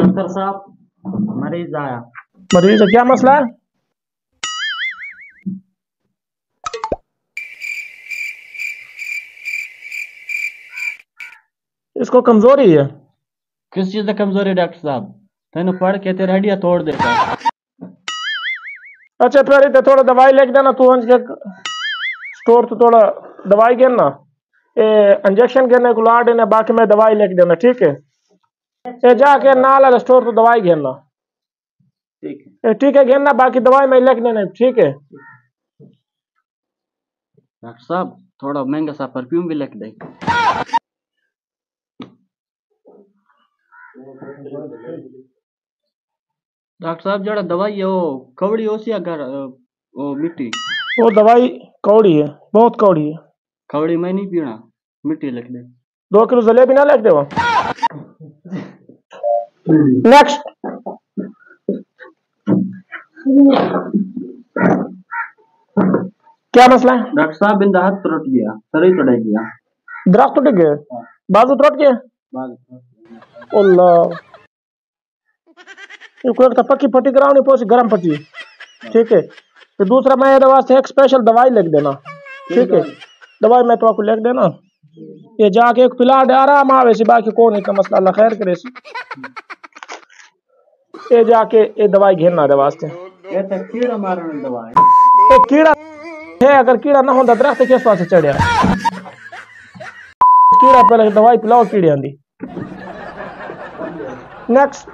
Doctor साहब, मरीज आया। मरीज है, क्या मसला है? इसको कमजोरी है। किस चीज की कमजोरी है डॉक्टर साहब? तेन पढ़ के तेरे हड्डियां तोड़ देता। अच्छा फिर इतने थोड़ा दवाई लेके देना तू के स्टोर तो थोड़ा दवाई गिनना, इंजेक्शन गिनने को ला देना, बाकी मैं दवाई लेके देना, ठीक है? ये जाके नाल स्टोर तो दवाई गिनना, ठीक है ठीक है? गिनना, बाकी दवाई मैं लेके देना, ठीक है? डॉक्टर साहब, थोड़ा महंगा सा परफ्यूम भी लिख दे। डॉक्टर साहब, जरा दवाई है वो कवड़ी हो सी अगर वो मिट्टी। वो दवाई कौड़ी है, बहुत कौड़ी है। कवड़ी मैं नहीं पीना, मिट्टी लिख दे। 2 किलो जलेबी ना लिख दे। नेक्स्ट। क्या मसला है? डॉक्टर साहब, बिंदा हाथ टूट गया, सर ही टूट गया। दरख्त टूट गया, बाजू टूट गया। अल्लाह, ये कोई पक्की पट्टी कराओ, नहीं पहुंची गर्म पट्टी, ठीक है? तो दूसरा मैं ये वास्ते एक स्पेशल दवाई लिख देना, ठीक है? दवाई मैं तो आपको लिख देना, ये जाके एक पिला दे, आराम आवे सी, बाकी कौन इतना मसला, अल्लाह खैर करे सी। ये जाके ये दवाई घेरना दे वास्ते, ये तो कीड़ा मारने दवा है। ये कीड़ा है, अगर कीड़ा ना होता दरख्त किस वास्ते चढ़िया? कीड़ा पहले दवाई पिलाओ कीड़े आंदी। नेक्स्ट।